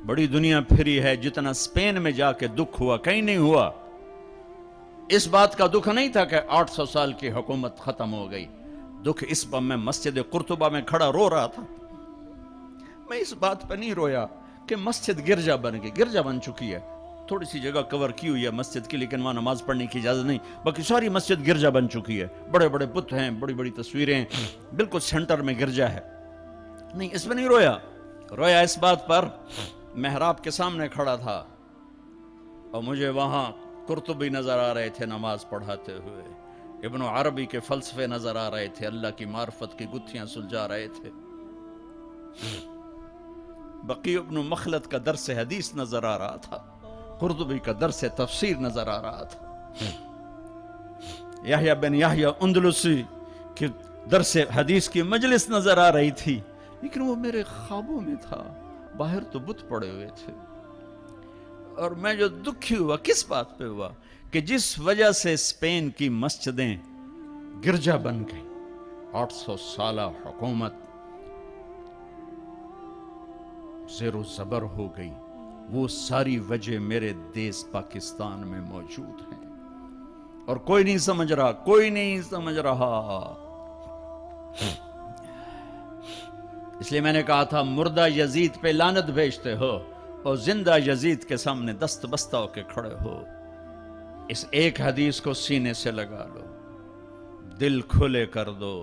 بڑی دنیا پھری ہے، جتنا اسپین میں جا کے دکھ ہوا کہیں نہیں ہوا۔ اس بات کا دکھ نہیں تھا کہ 800 سال کی حکومت ختم ہو گئی، دکھ اس پر میں مسجد قرطبہ میں کھڑا رو رہا تھا۔ میں اس بات پہ نہیں رویا کہ مسجد گرجا بن گئی، گرجا بن چکی ہے، تھوڑی سی جگہ کور کی ہوئی ہے مسجد کی، لیکن وہاں نماز پڑھنے کی اجازت نہیں، باقی ساری مسجد گرجا بن چکی ہے، بڑے بڑے بت ہیں، بڑی بڑی تصویریں، بالکل سینٹر میں گرجا ہے۔ نہیں، اس میں نہیں رویا، رویا اس بات پر محراب کے سامنے کھڑا تھا اور مجھے وہاں قرطبی نظر آ رہے تھے نماز پڑھاتے ہوئے، ابن عربی کے فلسفے نظر آ رہے تھے، اللہ کی معرفت کی گتھیاں سلجھا رہے تھے، بقی ابن مخلد کا درس حدیث نظر آ رہا تھا، قرطبی کا درس تفسیر نظر آ رہا تھا، یحییٰ بن یحییٰ اندلسی کی درس حدیث کی مجلس نظر آ رہی تھی، لیکن وہ میرے خوابوں میں تھا، باہر تو بت پڑے ہوئے تھے۔ اور میں جو دکھی ہوا کس بات پہ ہوا کہ جس وجہ سے اسپین کی مسجدیں گرجا بن گئی، 800 سالہ حکومت زیر و زبر ہو گئی، وہ ساری وجہ میرے دیس پاکستان میں موجود ہیں، اور کوئی نہیں سمجھ رہا، کوئی نہیں سمجھ رہا۔ اس لیے میں نے کہا تھا مردہ یزید پہ لعنت بھیجتے ہو اور زندہ یزید کے سامنے دست بستہ ہو کے کھڑے ہو۔ اس ایک حدیث کو سینے سے لگا لو، دل کھلے کر دو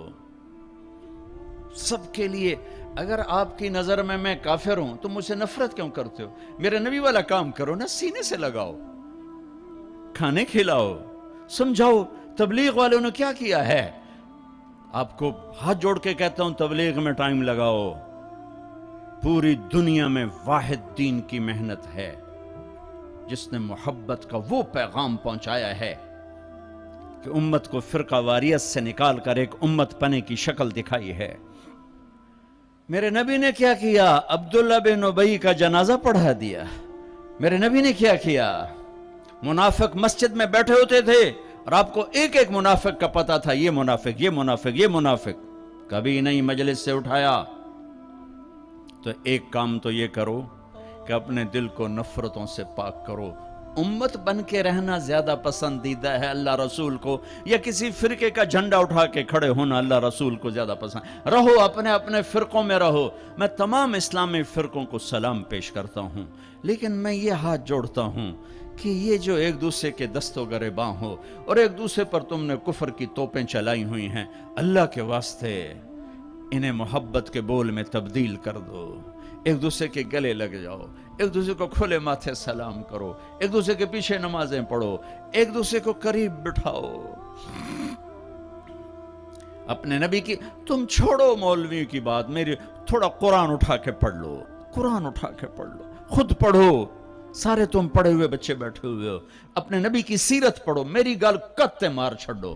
سب کے لیے۔ اگر آپ کی نظر میں کافر ہوں تو مجھ سے نفرت کیوں کرتے ہو؟ میرے نبی والا کام کرو نا، سینے سے لگاؤ، کھانے کھلاؤ، سمجھاؤ تبلیغ والوں نے کیا کیا ہے۔ آپ کو ہاتھ جوڑ کے کہتا ہوں تبلیغ میں ٹائم لگاؤ، پوری دنیا میں واحد دین کی محنت ہے جس نے محبت کا وہ پیغام پہنچایا ہے کہ امت کو فرقہ واریت سے نکال کر ایک امت پنے کی شکل دکھائی ہے۔ میرے نبی نے کیا کیا؟ عبداللہ بن ابی کا جنازہ پڑھا دیا۔ میرے نبی نے کیا کیا؟ منافق مسجد میں بیٹھے ہوتے تھے اور آپ کو ایک ایک منافق کا پتہ تھا، یہ منافق، یہ منافق، یہ منافق، کبھی نہیں مجلس سے اٹھایا۔ تو ایک کام تو یہ کرو کہ اپنے دل کو نفرتوں سے پاک کرو۔ امت بن کے رہنا زیادہ پسندیدہ ہے اللہ رسول کو، یا کسی فرقے کا جھنڈا اٹھا کے کھڑے ہونا اللہ رسول کو زیادہ پسند؟ رہو اپنے اپنے فرقوں میں رہو۔ میں تمام اسلامی فرقوں کو سلام پیش کرتا ہوں، لیکن میں یہ ہاتھ جوڑتا ہوں کہ یہ جو ایک دوسرے کے دست و گریباں ہو اور ایک دوسرے پر تم نے کفر کی توپیں چلائی ہوئی ہیں، اللہ کے واسطے انہیں محبت کے بول میں تبدیل کر دو، ایک دوسرے کے گلے لگ جاؤ، ایک دوسرے کو کھلے ماتھے سلام کرو، ایک دوسرے کے پیچھے نمازیں پڑھو، ایک دوسرے کو قریب بٹھاؤ۔ اپنے نبی کی، تم چھوڑو مولوی کی بات، میری تھوڑا قرآن اٹھا کے پڑھ لو، قرآن اٹھا کے پڑھ لو، خود پڑھو، سارے تم پڑھے ہوئے بچے بیٹھے ہوئے ہو، اپنے نبی کی سیرت پڑھو، میری گل کتے مار چھڑو،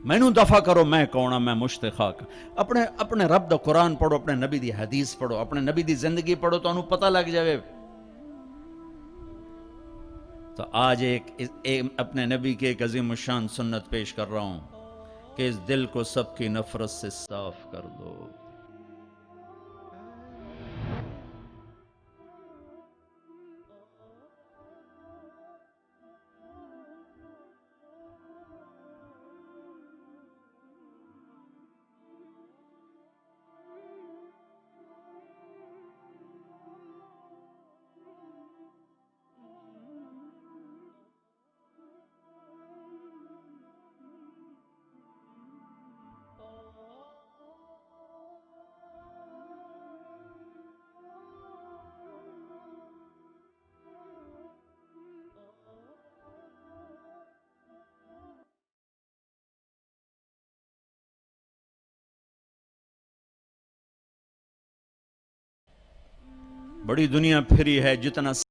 مینوں دفع کرو، میں کون ہاں، میں مشت خاک۔ اپنے رب دا قرآن پڑھو، اپنے نبی دی حدیث پڑھو، اپنے نبی دی زندگی پڑھو تو انہوں پتہ لگ جائے۔ تو آج اپنے نبی کی ایک عظیم الشان سنت پیش کر رہا ہوں کہ اس دل کو سب کی نفرت سے صاف کر دو۔ بڑی دنیا پھری ہے، جتنا